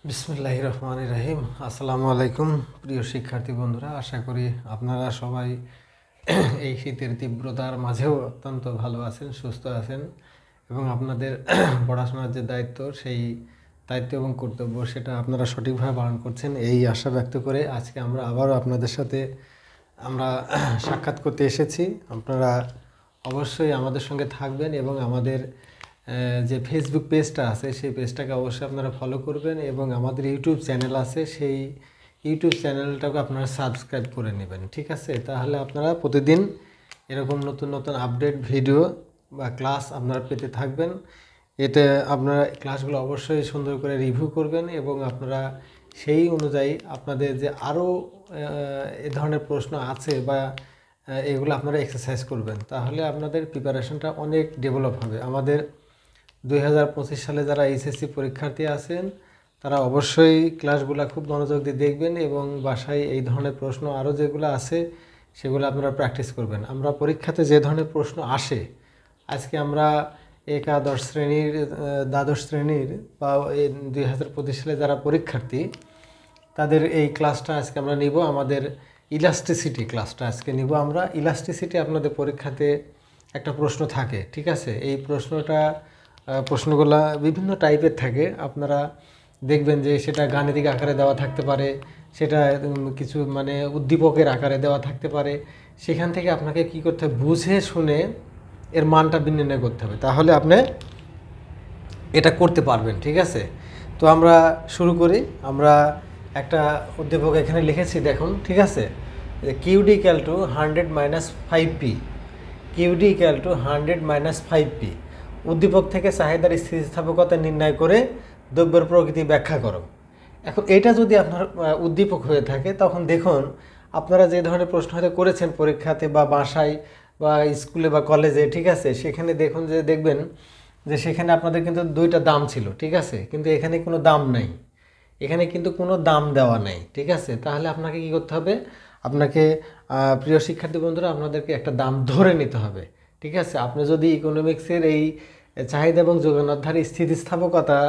বিসমিল্লাহির রহমানির রহিম। আসসালামু আলাইকুম প্রিয় শিক্ষার্থী বন্ধুরা, আশা করি আপনারা সবাই এই শীতের তীব্রতার মাঝেও অত্যন্ত ভালো আছেন, সুস্থ আছেন এবং আপনাদের পড়াশোনার যে দায়িত্ব, সেই দায়িত্ব এবং কর্তব্য সেটা আপনারা সঠিকভাবে পালন করছেন এই আশা ব্যক্ত করে আজকে আমরা আবারও আপনাদের সাথে সাক্ষাৎ করতে এসেছি। আপনারা অবশ্যই আমাদের সঙ্গে থাকবেন এবং আমাদের যে ফেসবুক পেজটা আছে সেই পেজটাকে অবশ্যই আপনারা ফলো করবেন এবং আমাদের ইউটিউব চ্যানেল আছে সেই ইউটিউব চ্যানেলটাকে আপনারা সাবস্ক্রাইব করে নেবেন, ঠিক আছে? তাহলে আপনারা প্রতিদিন এরকম নতুন নতুন আপডেট ভিডিও বা ক্লাস আপনারা পেতে থাকবেন। এতে আপনারা ক্লাসগুলো অবশ্যই সুন্দর করে রিভিউ করবেন এবং আপনারা সেই অনুযায়ী আপনাদের যে আরও এ ধরনের প্রশ্ন আছে বা এগুলো আপনারা এক্সারসাইজ করবেন, তাহলে আপনাদের প্রিপারেশনটা অনেক ডেভেলপ হবে। আমাদের 2025 সালে যারা এইচএসসি পরীক্ষার্থী আছেন তারা অবশ্যই ক্লাসগুলো খুব মনোযোগ দিয়ে দেখবেন এবং বাসায় এই ধরনের প্রশ্ন আরও যেগুলো আছে সেগুলো আপনারা প্র্যাকটিস করবেন। আমরা পরীক্ষাতে যে ধরনের প্রশ্ন আসে, আজকে আমরা একাদশ শ্রেণীর দ্বাদশ শ্রেণীর বা 2025 সালে যারা পরীক্ষার্থী তাদের এই ক্লাসটা আজকে আমরা নিব। আমাদের ইলাস্টিসিটি ক্লাসটা আজকে নিব আমরা। ইলাস্টিসিটি আপনাদের পরীক্ষাতে একটা প্রশ্ন থাকে, ঠিক আছে? এই প্রশ্নগুলো বিভিন্ন টাইপের থাকে। আপনারা দেখবেন যে সেটা গাণিতিক আকারে দেওয়া থাকতে পারে, সেটা কিছু উদ্দীপকের আকারে দেওয়া থাকতে পারে। সেখান থেকে আপনাকে কি করতে হবে, বুঝে শুনে এর মানটা বিনির্ণয় করতে হবে, তাহলে আপনি এটা করতে পারবেন, ঠিক আছে? তো আমরা শুরু করি। আমরা একটা উদ্দীপক এখানে লিখেছি, দেখুন, ঠিক আছে? QD equal to 100 - 5p, QD equal to 100 - 5p। উদ্দীপক থেকে চাহিদার স্থিতিস্থাপকতা নির্ণয় করে দ্রব্যের প্রকৃতি ব্যাখ্যা করো। এখন এটা যদি আপনার উদ্দীপক হয়ে থাকে তখন দেখুন আপনারা যে ধরনের প্রশ্ন হয়তো করেছেন পরীক্ষাতে বা বাসায় বা স্কুলে বা কলেজে, ঠিক আছে? সেখানে দেখবেন যে সেখানে আপনাদের কিন্তু দুইটা দাম ছিল, ঠিক আছে? কিন্তু এখানে কোনো দাম নাই, এখানে কিন্তু কোনো দাম দেওয়া নাই, ঠিক আছে? তাহলে আপনাকে কি করতে হবে, আপনাকে প্রিয় শিক্ষার্থী বন্ধুরা আপনাদেরকে একটা দাম ধরে নিতে হবে, ঠিক আছে? আপনি যদি ইকোনমিক্সের এই চাহিদা এবং যোগানোদ্ধার স্থিতিস্থাপকতা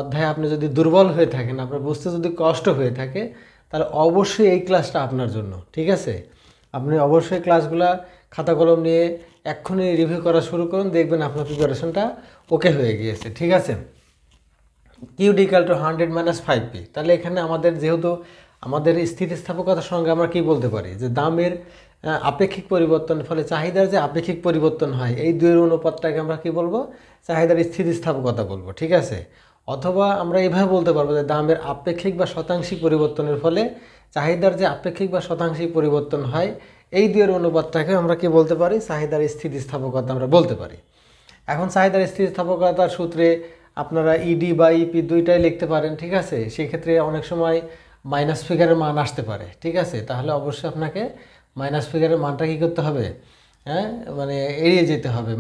অধ্যায়ে আপনি যদি দুর্বল হয়ে থাকেন, আপনার বুঝতে যদি কষ্ট হয়ে থাকে, তাহলে অবশ্যই এই ক্লাসটা আপনার জন্য, ঠিক আছে? আপনি অবশ্যই ক্লাসগুলা খাতা কলম নিয়ে এক্ষুনি রিভিউ করা শুরু করুন, দেখবেন আপনার প্রিপারেশনটা ওকে হয়ে গিয়েছে, ঠিক আছে? QD equal to 100 - 5p। তাহলে এখানে আমাদের যেহেতু আমাদের স্থিতিস্থাপকতার সঙ্গে আমরা কি বলতে পারি যে দামের আপেক্ষিক পরিবর্তনের ফলে চাহিদার যে আপেক্ষিক পরিবর্তন হয়, এই দুইয়ের অনুপাতটাকে আমরা কি বলবো, চাহিদার স্থিতিস্থাপকতা বলবো, ঠিক আছে? অথবা আমরা এইভাবে বলতে পারবো যে দামের আপেক্ষিক বা শতাংশিক পরিবর্তনের ফলে চাহিদার যে আপেক্ষিক বা শতাংশিক পরিবর্তন হয়, এই দুইয়ের অনুপাতটাকে আমরা কি বলতে পারি, চাহিদার স্থিতিস্থাপকতা আমরা বলতে পারি। এখন চাহিদার স্থিতিস্থাপকতার সূত্রে আপনারা ইডি বা ইপি দুইটাই লিখতে পারেন, ঠিক আছে? সেক্ষেত্রে অনেক সময় মাইনাস ফিগারের মান আসতে পারে, ঠিক আছে? তাহলে অবশ্যই আপনাকে মাইনাস ফিগারের মানটা কী করতে হবে, এড়িয়ে যেতে হবে,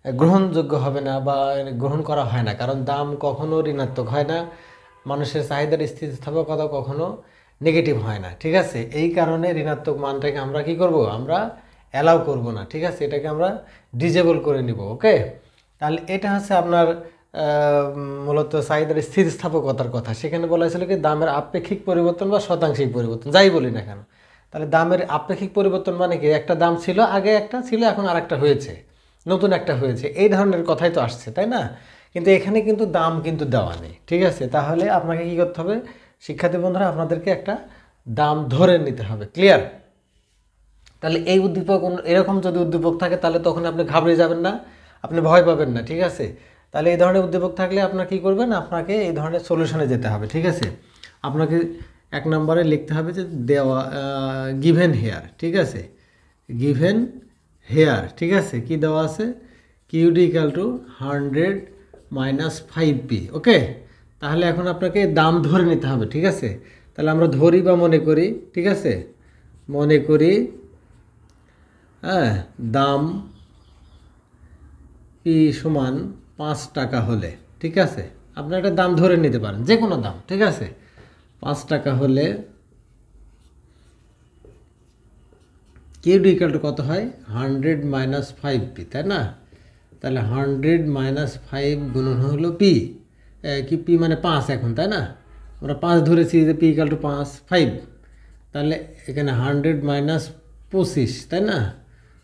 গ্রহণযোগ্য হবে না বা গ্রহণ করা হয় না, কারণ দাম কখনো ঋণাত্মক হয় না, মানুষের চাহিদার স্থিতিস্থাপকতা কখনো নেগেটিভ হয় না, ঠিক আছে? এই কারণে ঋণাত্মক মানটাকে আমরা কি করব, আমরা অ্যালাউ করব না, ঠিক আছে? এটাকে আমরা ডিজেবল করে নিব, ওকে? তাহলে এটা হচ্ছে আপনার মূলত চাহিদার স্থিতিস্থাপকতার কথা। সেখানে বলা হয়েছিল কি দামের আপেক্ষিক পরিবর্তন বা শতাংশিক পরিবর্তন, যাই বলি না কেন। তাহলে দামের আপেক্ষিক পরিবর্তন মানে কি, একটা দাম ছিল, আগে একটা ছিল, এখন আরেকটা হয়েছে, নতুন একটা হয়েছে, এই ধরনের কথাই তো আসছে, তাই না? কিন্তু এখানে কিন্তু দাম কিন্তু দেওয়া নেই, ঠিক আছে? তাহলে আপনাকে কি করতে হবে শিক্ষার্থী বন্ধুরা, আপনাদেরকে একটা দাম ধরে নিতে হবে, ক্লিয়ার? তাহলে এই উদ্দীপক এরকম যদি উদ্দীপক থাকে তাহলে তখন আপনি ঘাবড়ে যাবেন না, আপনি ভয় পাবেন না, ঠিক আছে? তাহলে এই ধরনের উদ্দীপক থাকলে আপনার কী করবেন, আপনাকে এই ধরনের সলিউশনে যেতে হবে, ঠিক আছে? আপনাকে 1 নম্বরে লিখতে হবে যে দেওয়া গিভেন হেয়ার, ঠিক আছে? গিভেন হেয়ার, ঠিক আছে? কি দেওয়া আছে, কিউডি ইকুয়াল টু 100 - 5p, ওকে? তাহলে এখন আপনাকে দাম ধরে নিতে হবে, ঠিক আছে? তাহলে আমরা ধরি বা মনে করি, ঠিক আছে? মনে করি দাম পি সমান 5 টাকা হলে, ঠিক আছে? আপনার একটা দাম ধরে নিতে পারেন, যে কোনো দাম, ঠিক আছে? 5 টাকা হলে কিউডি ইকুয়াল টু কত হয়, 100 - 5p, তাই না? তাহলে 100 - 5 গুণন হলো পি, কি পি মানে 5 এখন, তাই না? আমরা 5 ধরেছি যে পি ইকাল টু 5, তাহলে এখানে 100 মাইনাস 25, তাই না?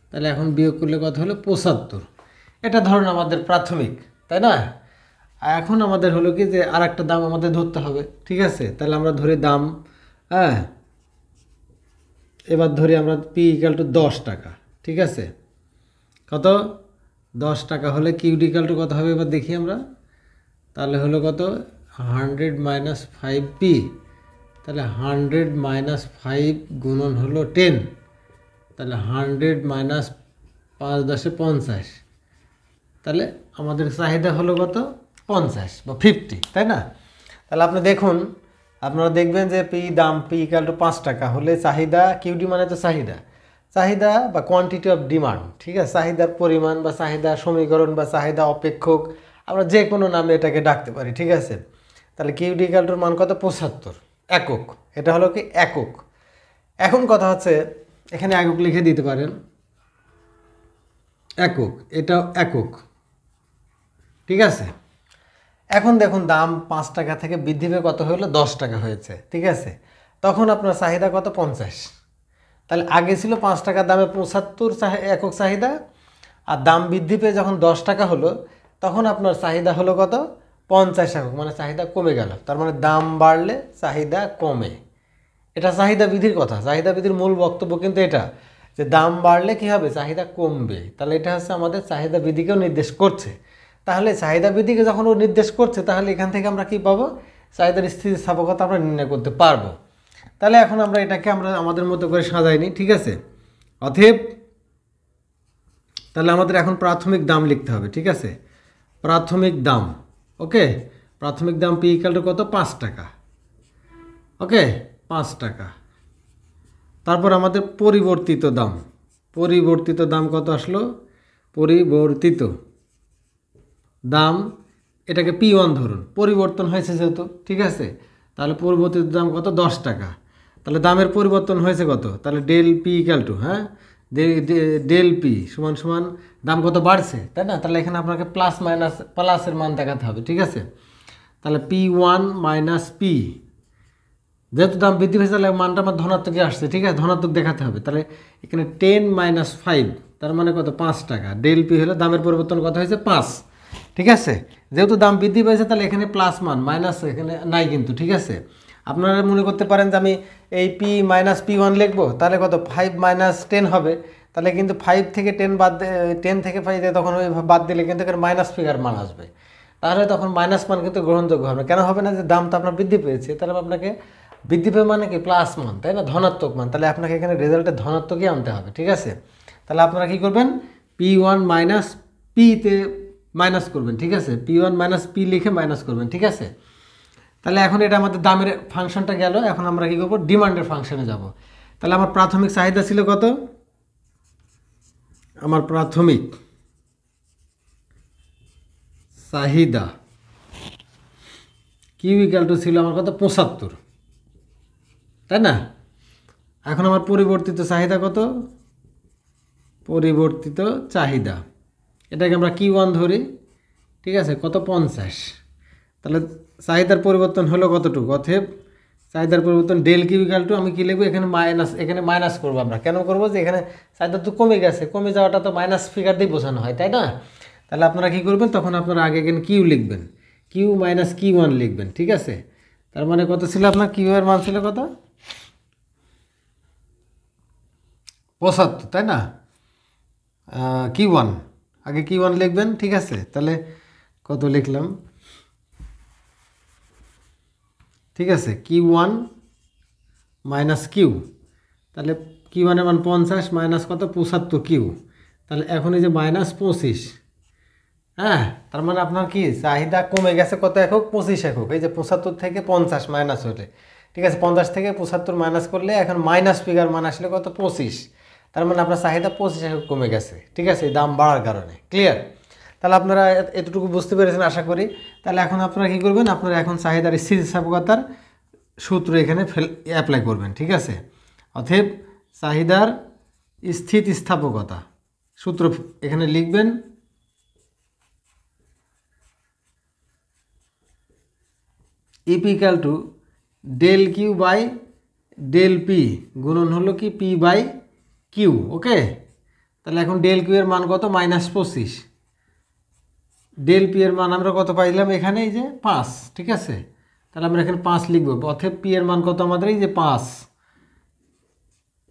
তাহলে এখন বিয়োগ করলে কত হলো 75। এটা ধরুন আমাদের প্রাথমিক, তাই না? এখন আমাদের হলো কি যে আর একটা দাম আমাদের ধরতে হবে, ঠিক আছে? তাহলে আমরা ধরি দাম, হ্যাঁ, এবার ধরি আমরা পি ইকাল টু 10 টাকা, ঠিক আছে? কত? 10 টাকা হলে কিউ ইকাল টু কত হবে এবার দেখি আমরা। তাহলে হলো কত? 100 মাইনাস 5p, তাহলে 100 মাইনাস 5 গুণন হলো 10, তাহলে 100 মাইনাস 5 10 50, তাহলে আমাদের চাহিদা হলো কত? 50 বা 50, তাই না? তাহলে আপনি দেখুন, আপনারা দেখবেন যে দাম পি ইকাল টু 5 টাকা হলে চাহিদা, কিউডি মানে তো চাহিদা, চাহিদা বা কোয়ান্টিটি অফ ডিমান্ড, ঠিক আছে? চাহিদার পরিমাণ বা চাহিদা সমীকরণ বা চাহিদা অপেক্ষক, আমরা যে কোনো নামে এটাকে ডাকতে পারি, ঠিক আছে? তাহলে কিউডি ইকাল টুর মান কত? 75 একক। এটা হলো কি একক। এখন কথা হচ্ছে এখানে একক লিখে দিতে পারেন, একক, এটাও একক, ঠিক আছে? এখন দেখুন দাম 5 টাকা থেকে বৃদ্ধি পেয়ে কত হলো? 10 টাকা হয়েছে, ঠিক আছে? তখন আপনার চাহিদা কত? 50। তাহলে আগে ছিল 5 টাকার দামে 75 একক চাহিদা, আর দাম বৃদ্ধি পেয়ে যখন 10 টাকা হলো তখন আপনার চাহিদা হলো কত? 50 একক, মানে চাহিদা কমে গেল। তার মানে দাম বাড়লে চাহিদা কমে। এটা চাহিদা বিধির কথা। চাহিদা বিধির মূল বক্তব্য কিন্তু এটা, যে দাম বাড়লে কি হবে? চাহিদা কমবে। তাহলে এটা হচ্ছে আমাদের চাহিদা বিধিকেও নির্দেশ করছে। তাহলে চাহিদা বিধিকে যখন ও নির্দেশ করছে, তাহলে এখান থেকে আমরা কি পাবো? চাহিদার স্থিতিস্থাপকতা আমরা নির্ণয় করতে পারবো। তাহলে এখন আমরা এটাকে আমরা আমাদের মতো করে সাজাইনি, ঠিক আছে? অতএব তাহলে আমাদের এখন প্রাথমিক দাম লিখতে হবে, ঠিক আছে? প্রাথমিক দাম, ওকে? প্রাথমিক দাম পি ইকাল টু কত? 5 টাকা, ওকে? 5 টাকা। তারপর আমাদের পরিবর্তিত দাম, পরিবর্তিত দাম কত আসলো? পরিবর্তিত দাম, এটাকে P1 ধরুন, পরিবর্তন হয়েছে যেহেতু, ঠিক আছে? তাহলে পরিবর্তিত দাম কত? 10 টাকা। তাহলে দামের পরিবর্তন হয়েছে কত? তাহলে ডেল পি ইকাল টু, হ্যাঁ, ডেল পি সমান সমান দাম কত বাড়ছে, তাই না? তাহলে এখানে আপনাকে প্লাস মাইনাস প্লাসের মান দেখাতে হবে, ঠিক আছে? তাহলে P1 মাইনাস পি, যেহেতু দাম বৃদ্ধি হয়েছে তাহলে মানটা আমার ধনাত্মকই আসছে, ঠিক আছে? ধনাত্মক দেখাতে হবে। তাহলে এখানে 10 মাইনাস 5, তার মানে কত? 5 টাকা। ডেল পি হলে দামের পরিবর্তন কত হয়েছে? 5, ঠিক আছে? যেহেতু দাম বৃদ্ধি পেয়েছে তাহলে এখানে প্লাস মান, মাইনাস এখানে নাই কিন্তু, ঠিক আছে? আপনারা মনে করতে পারেন যে আমি এই পি মাইনাস P1 লিখবো, তাহলে কত? 5 মাইনাস 10 হবে। তাহলে কিন্তু 5 থেকে 10 বাদ, 10 থেকে 5 তখন ওই বাদ দিলে কিন্তু এখানে মাইনাস ফিগার মান আসবে। তাহলে তখন মাইনাস মান কিন্তু গ্রহণযোগ্য হবে। কেন হবে না? যে দামটা আপনার বৃদ্ধি পেয়েছে, তাহলে আপনাকে বৃদ্ধি পেয়ে মানে কি? প্লাস মান, তাই না? ধনাত্মক মান। তাহলে আপনাকে এখানে রেজাল্টে ধনাত্মকই আনতে হবে, ঠিক আছে? তাহলে আপনারা কি করবেন? P1 মাইনাস পিতে মাইনাস করবেন, ঠিক আছে? P1 মাইনাস পি লিখে মাইনাস করবেন, ঠিক আছে? তাহলে এখন এটা আমাদের দামের ফাংশনটা গেল। এখন আমরা কি করবো? ডিমান্ডের ফাংশনে যাব। তাহলে আমার প্রাথমিক চাহিদা ছিল কত? আমার প্রাথমিক চাহিদা কিউ ইকাল টু ছিল আমার কত? 75, তাই না? এখন আমার পরিবর্তিত চাহিদা কত? পরিবর্তিত চাহিদা, এটাকে আমরা Q1 ধরি, ঠিক আছে? কত? 50। তাহলে চাহিদার পরিবর্তন হলো কতটুকু? অতএব চাহিদার পরিবর্তন ডেল কিউ ইকাল টু, আমি কি লিখবো? এখানে মাইনাস, এখানে মাইনাস করবো আমরা। কেন করবো? যে এখানে চাহিদা তো কমে গেছে, কমে যাওয়াটা তো মাইনাস ফিগার দিয়ে বোঝানো হয়, তাই না? তাহলে আপনারা কি করবেন? তখন আপনারা আগে এখানে কিউ লিখবেন, কিউ মাইনাস Q1 লিখবেন, ঠিক আছে? তার মানে কত ছিল আপনার? কিউ এর মান ছিল কত? 75, তাই না? Q1, আগে Q1 লিখবেন, ঠিক আছে? তাহলে কত লিখলাম, ঠিক আছে? Q1 মাইনাস কিউ, তাহলে Q1 এর মান 50 মাইনাস কত? 75 কিউ। তাহলে এখন এই যে মাইনাস 25, হ্যাঁ, তার মানে আপনার কি চাহিদা কমে গেছে কত একক? 25 একক। এই যে 75 থেকে 50 মাইনাস হলে, ঠিক আছে? 50 থেকে 75 মাইনাস করলে এখন মাইনাস ফিগার মান আসলে কত? 25। তার মানে আপনার চাহিদা 25 একক কমে গেছে, ঠিক আছে? দাম বাড়ার কারণে। ক্লিয়ার? তাহলে আপনারা এতটুকু বুঝতে পেরেছেন আশা করি। তাহলে এখন আপনারা কি করবেন? আপনারা এখন চাহিদার স্থিতিস্থাপকতার সূত্র এখানে অ্যাপ্লাই করবেন, ঠিক আছে? অতএব চাহিদার স্থিতিস্থাপকতা সূত্র এখানে লিখবেন। EP equal to del Q by del P গুণন হলো কি পি বাই কিউ। ওকে, তাহলে এখন ডেল কিউ এর মান কত? -25। ডেল পি এর মান আমরা কত পাইলাম এখানে? এই যে 5। ঠিক আছে, তাহলে আমরা এখানে 5 লিখবো। অতএব পি এর মান কত আমাদের? এই যে 5।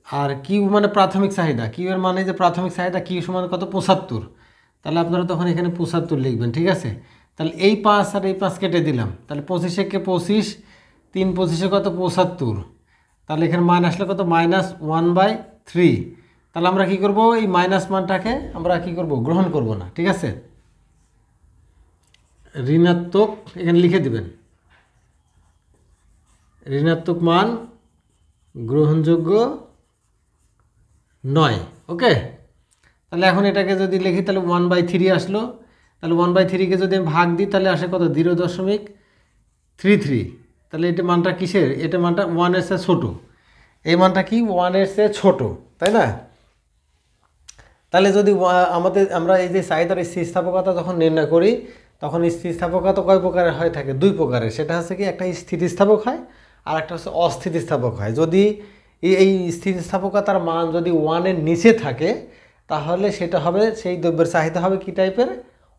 আর কিউ মানে প্রাথমিক চাহিদা, কিউ এর মানে যে প্রাথমিক চাহিদা, কিউ সমান কত? 75। তাহলে আপনারা তখন এখানে 75 লিখবেন। ঠিক আছে, তাহলে এই 5 আর এই 5 কেটে দিলাম, তাহলে 25 কে 25, 3 25 কত? 75। তাহলে এখানে মান আসলে কত? -1/3। তাহলে আমরা কি করব? এই মাইনাস মানটাকে আমরা কি করব? গ্রহণ করব না। ঠিক আছে, ঋণাত্মক এখানে লিখে দিবেন, ঋণাত্মক মান গ্রহণযোগ্য নয়। ওকে, তাহলে এখন এটাকে যদি লিখি তাহলে 1/3 আসলো। তাহলে 1/3কে যদি আমি ভাগ দিই তাহলে আসে কত? 0.33। তাহলে এটা মানটা কিসের? এটা মানটা 1-এর চেয়ে ছোটো। এই মানটা কি? 1-এর চেয়ে ছোটো, তাই না? তাহলে যদি আমরা এই যে চাহিদার স্থিতিস্থাপকতা যখন নির্ণয় করি, তখন স্থিতিস্থাপকতা কয় প্রকারের হয়ে থাকে? 2 প্রকারের। সেটা হচ্ছে কি, একটা স্থিতিস্থাপক হয় আর একটা হচ্ছে অস্থিতিস্থাপক হয়। যদি এই স্থিতিস্থাপকতার মান যদি 1-এর নিচে থাকে তাহলে সেটা হবে, সেই দ্রব্যের চাহিদা হবে কি টাইপের?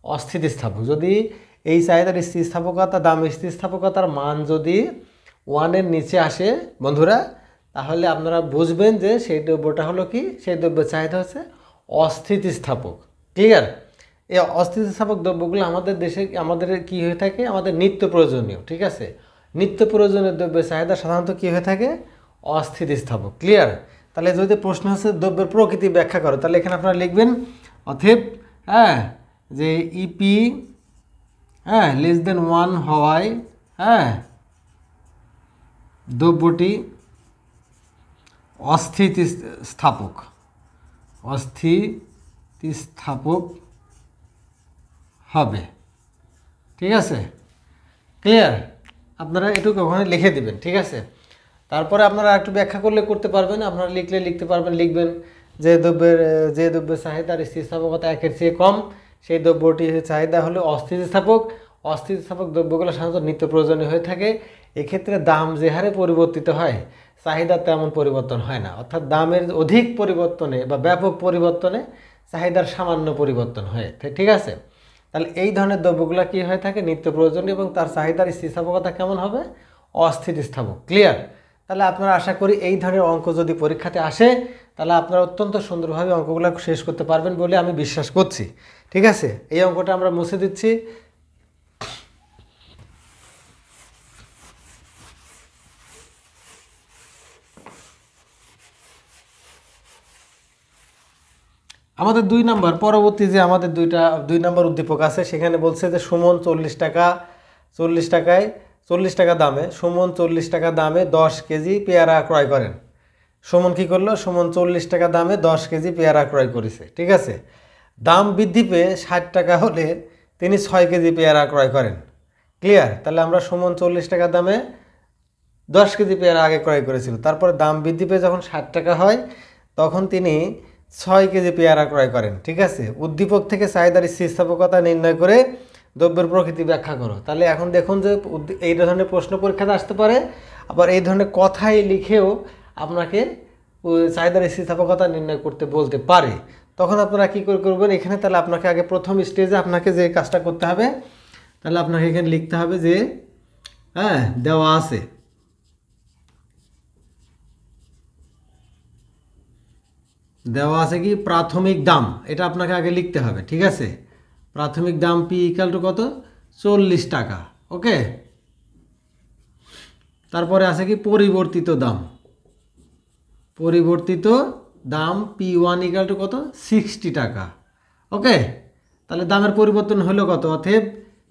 অস্থিতিস্থাপক। যদি এই চাহিদার স্থিতিস্থাপকতা, দাম স্থিতিস্থাপকতার মান যদি 1-এর নিচে আসে বন্ধুরা, তাহলে আপনারা বুঝবেন যে সেই দ্রব্যটা হলো কি? সেই দ্রব্যের চাহিদা হচ্ছে অস্থিতিস্থাপক। ক্লিয়ার? এই অস্থিতিস্থাপক দ্রব্যগুলো আমাদের দেশে আমাদের কি হয়ে থাকে? আমাদের নিত্য প্রয়োজনীয়। ঠিক আছে, নিত্য প্রয়োজনীয় দ্রব্যের চাহিদা সাধারণত কি হয়ে থাকে? অস্থিতিস্থাপক। ক্লিয়ার? তাহলে যদি প্রশ্ন হচ্ছে দ্রব্যের প্রকৃতি ব্যাখ্যা করো, তাহলে এখানে আপনারা লিখবেন অতএব যে ইপি <1 হওয়ায় দ্রব্যটি অস্থিতিস্থাপক হবে। ঠিক আছে, ক্লিয়ার? আপনারা এটুকু ওখানে লিখে দিবেন। ঠিক আছে, তারপরে আপনারা একটু ব্যাখ্যা করলে করতে পারবেন, আপনারা লিখতে পারবেন। লিখবেন যে দ্রব্যের চাহিদার স্থিতিস্থাপকতা 1-এর চেয়ে কম, সেই দ্রব্যটির চাহিদা হলো অস্থিতিস্থাপক। অস্থিতিস্থাপক দ্রব্যগুলো সাধারণত নিত্য প্রয়োজনীয় হয়ে থাকে। এক্ষেত্রে দাম যে হারে পরিবর্তিত হয়, চাহিদা তেমন পরিবর্তন হয় না। অর্থাৎ দামের অধিক পরিবর্তনে বা ব্যাপক পরিবর্তনে চাহিদার সামান্য পরিবর্তন হয়। ঠিক আছে, তাহলে এই ধরনের দ্রব্যগুলো কি হয়ে থাকে? নিত্য প্রয়োজনীয়, এবং তার চাহিদার স্থিতিস্থাপকতা কেমন হবে? অস্থিতিস্থাপক। ক্লিয়ার? তাহলে আপনারা আশা করি এই ধরনের অঙ্ক যদি পরীক্ষাতে আসে তাহলে আপনারা অত্যন্ত সুন্দরভাবে অঙ্কগুলো শেষ করতে পারবেন বলে আমি বিশ্বাস করছি। ঠিক আছে, এই অঙ্কটা আমরা মুছে দিচ্ছি। আমাদের 2 নম্বর পরবর্তী যে আমাদের 2 নম্বর উদ্দীপক আছে, সেখানে বলছে যে সুমন 40 টাকা দামে, সুমন 40 টাকা দামে 10 কেজি পেয়ারা ক্রয় করেন। সুমন কি করলো? সুমন 40 টাকা দামে 10 কেজি পেয়ারা ক্রয় করেছে। ঠিক আছে, দাম বৃদ্ধি পেয়ে 60 টাকা হলে তিনি 6 কেজি পেয়ারা ক্রয় করেন। ক্লিয়ার? তাহলে আমরা সুমন 40 টাকা দামে 10 কেজি পেয়ারা আগে ক্রয় করেছিল, তারপরে দাম বৃদ্ধি পেয়ে যখন 60 টাকা হয় তখন তিনি 6 কেজি পেয়ারা ক্রয় করেন। ঠিক আছে, উদ্দীপক থেকে চাহিদার স্থিতিস্থাপকতা নির্ণয় করে দ্রব্যের প্রকৃতি ব্যাখ্যা করো। তাহলে এখন দেখুন যে এই ধরনের প্রশ্ন পরীক্ষাতে আসতে পারে, আবার এই ধরনের কথাই লিখেও আপনাকে চাহিদার স্থিতিস্থাপকতা নির্ণয় করতে বলতে পারে। তখন আপনারা কী করবেন এখানে? তাহলে আপনাকে আগে প্রথম স্টেজে আপনাকে যে কাজটা করতে হবে, তাহলে আপনাকে এখানে লিখতে হবে যে দেওয়া আছে কি প্রাথমিক দাম, এটা আপনাকে আগে লিখতে হবে। ঠিক আছে, প্রাথমিক দাম পি ইকাল টু কত? 40 টাকা। ওকে, তারপরে আছে কি পরিবর্তিত দাম P1 ইকাল টু কত? 60 টাকা। ওকে, তাহলে দামের পরিবর্তন হলো কত? অতএব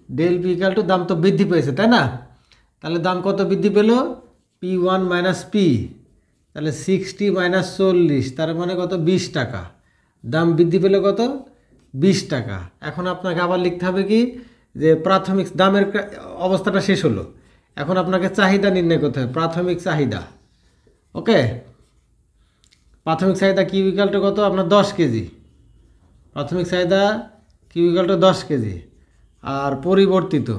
ডেল পি ইকাল টু, দাম তো বৃদ্ধি পেয়েছে তাই না? তাহলে দাম কত বৃদ্ধি পেল? P1 মাইনাস পি, তাহলে 60 মাইনাস 40, তার মানে কত? 20 টাকা। দাম বৃদ্ধি পেল কত? 20 টাকা। এখন আপনাকে আবার লিখতে হবে কি যে প্রাথমিক দামের অবস্থাটা শেষ হলো, এখন আপনাকে চাহিদা নির্ণয় করতে হবে, প্রাথমিক চাহিদা। ওকে, প্রাথমিক চাহিদা কিউ ইকাল টু কত? আপনার 10 কেজি। প্রাথমিক চাহিদা কিউ ইকাল টু 10 কেজি। আর পরিবর্তিত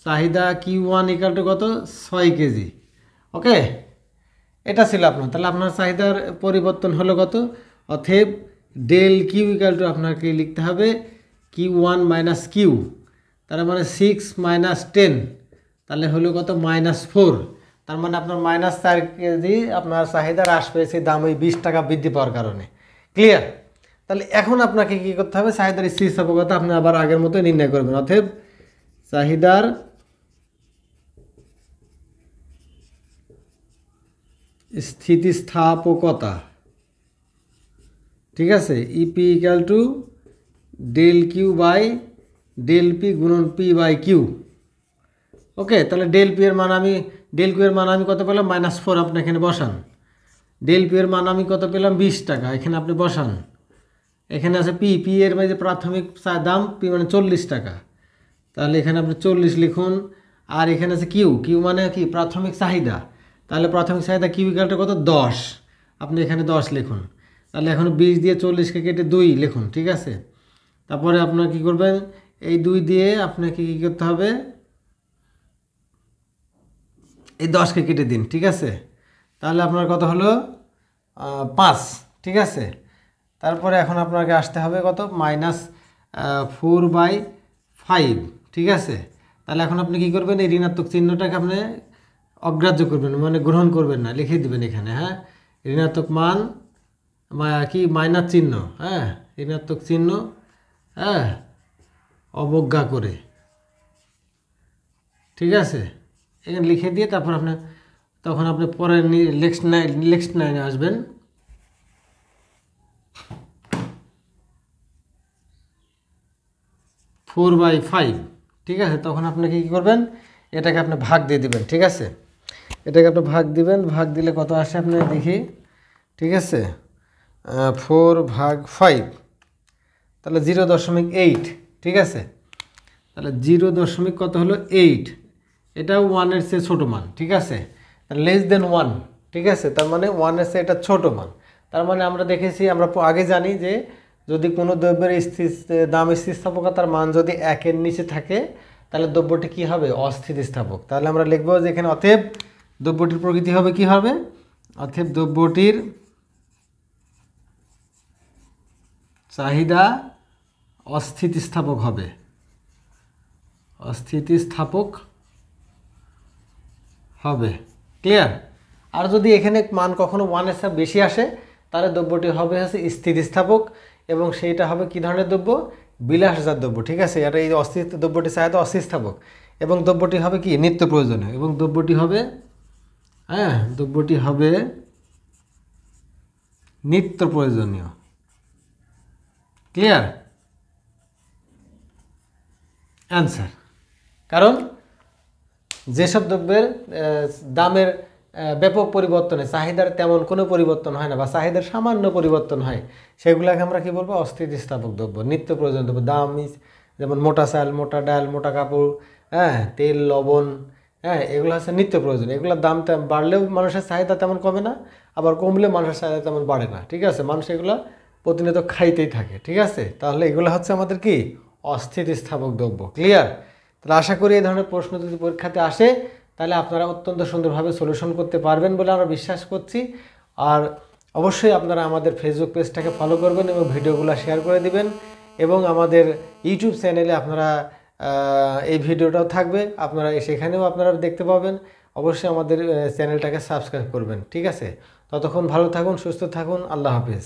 চাহিদা Q1 ইকাল টু কত 6 কেজি। ওকে, এটা ছিল আপনার। তাহলে আপনার চাহিদার পরিবর্তন হলো কত, অতএব ডেল কিউ ইকাল টু আপনাকে লিখতে হবে Q1 মাইনাস কিউ, তার মানে 6 মাইনাস 10, তাহলে হলো কত -4। তার মানে আপনার -4 কেজি আপনার চাহিদা হ্রাস পেয়েছে দাম ওই 20 টাকা বৃদ্ধি পাওয়ার কারণে। ক্লিয়ার? তাহলে এখন আপনাকে কি করতে হবে, চাহিদার স্থিতিস্থাপকতা আপনি আবার আগের মতো নির্ণয় করবেন। অতএব চাহিদার স্থিতিস্থাপকতা, ঠিক আছে, EP equal to del Q by del P গুণন পি বাই কিউ। ওকে, তাহলে ডেল কিউ এর মান আমি কত পেলাম -4, আপনি এখানে বসান। ডেল পি এর মান আমি কত পেলাম 20 টাকা, এখানে আপনি বসান। এখানে আছে পি এর মানে প্রাথমিক দাম, পি মানে 40 টাকা, তাহলে এখানে আপনি 40 লিখুন। আর এখানে আছে কিউ মানে কি প্রাথমিক চাহিদা, তাহলে প্রাথমিক চাহিদা কিউ ইকালটা কত 10, আপনি এখানে 10 লিখুন। তাহলে এখন 20 দিয়ে 40কে কেটে 2 লিখুন, ঠিক আছে। তারপরে আপনার কি করবেন, এই 2 দিয়ে আপনাকে কী করতে হবে, এই 10কে কেটে দিন, ঠিক আছে। তাহলে আপনার কত হলো 5, ঠিক আছে। তারপরে এখন আপনাকে আসতে হবে কত -4/5, ঠিক আছে। তাহলে এখন আপনি কি করবেন, এই ঋণাত্মক চিহ্নটাকে আপনি অগ্রাহ্য করবেন, মানে গ্রহণ করবেন না, লিখে দিবেন এখানে। হ্যাঁ, ঋণাত্মক মান কি মাইনাস চিহ্ন, হ্যাঁ, ঋণাত্মক চিহ্ন, হ্যাঁ, অবজ্ঞা করে, ঠিক আছে। এখানে লিখে দিয়ে তারপর তখন আপনি পরে নেক্সট লাইনে আসবেন। ফোর বাই ফাইভ, ঠিক আছে। তখন আপনাকে কী করবেন, এটাকে আপনি ভাগ দিয়ে দিবেন, ঠিক আছে। এটাকে আপনি ভাগ দিবেন, ভাগ দিলে কত আসে আপনি দেখি, ঠিক আছে। 4/5, তাহলে 0.8, ঠিক আছে। তাহলে 0. কত হলো 8, এটাও 1-এর চেয়ে ছোটো মান, ঠিক আছে। লেস দেন 1, ঠিক আছে। তার মানে 1-এর চেয়ে এটা ছোটো মান। তার মানে আমরা দেখেছি, আমরা আগে জানি যে যদি কোনো দ্রব্যের দাম স্থিতিস্থাপকতার মান যদি 1-এর নিচে থাকে তাহলে দ্রব্যটি কি হবে, অস্থিতিস্থাপক। তাহলে আমরা লিখবো যে এখানে অতএব দ্রব্যটির প্রকৃতি হবে কি হবে, অতএব দ্রব্যটির চাহিদা অস্থিতিস্থাপক হবে, অস্থিতিস্থাপক হবে। ক্লিয়ার? আর যদি এখানে মান কখনো 1-এর চেয়ে বেশি আসে তাহলে দ্রব্যটি হবে হচ্ছে স্থিতিস্থাপক, এবং সেইটা হবে কি ধরনের দ্রব্য, বিলাসজাত দ্রব্য, ঠিক আছে। এটা এই দ্রব্যটি চাহিদা অস্থিতিস্থাপক, এবং দ্রব্যটি হবে কি নিত্য প্রয়োজনীয়, এবং দ্রব্যটি হবে, হ্যাঁ, দ্রব্যটি হবে নিত্য প্রয়োজনীয়। ক্লিয়ার? অ্যান্সার। কারণ যেসব দ্রব্যের দামের ব্যাপক পরিবর্তনে চাহিদার তেমন কোনো পরিবর্তন হয় না, বা চাহিদার সামান্য পরিবর্তন হয়, সেগুলোকে আমরা কি বলবো, অস্থিতিস্থাপক দ্রব্য, নিত্য প্রয়োজনীয় দ্রব্য। দাম যেমন মোটা চাল, মোটা ডাল, মোটা কাপড়, হ্যাঁ, তেল, লবণ, হ্যাঁ, এগুলো হচ্ছে নিত্য প্রয়োজন। এগুলোর দাম বাড়লেও মানুষের চাহিদা তেমন কমে না, আবার কমলেও মানুষের চাহিদা তেমন বাড়ে না, ঠিক আছে। মানুষ এগুলো প্রতিনিয়ত খাইতেই থাকে, ঠিক আছে। তাহলে এগুলো হচ্ছে আমাদের কি অস্থিতিস্থাপক দ্রব্য। ক্লিয়ার? তাহলে আশা করি এই ধরনের প্রশ্ন যদি পরীক্ষাতে আসে তাহলে আপনারা অত্যন্ত সুন্দরভাবে সলিউশন করতে পারবেন বলে আমরা বিশ্বাস করছি। আর অবশ্যই আপনারা আমাদের ফেসবুক পেজটাকে ফলো করবেন এবং ভিডিওগুলো শেয়ার করে দিবেন, এবং আমাদের ইউটিউব চ্যানেলে আপনারা এই ভিডিওটাও থাকবে, আপনারা সেখানেও আপনারা দেখতে পাবেন। অবশ্যই আমাদের চ্যানেলটাকে সাবস্ক্রাইব করবেন, ঠিক আছে। ততক্ষণ ভালো থাকুন, সুস্থ থাকুন, আল্লাহ হাফেজ।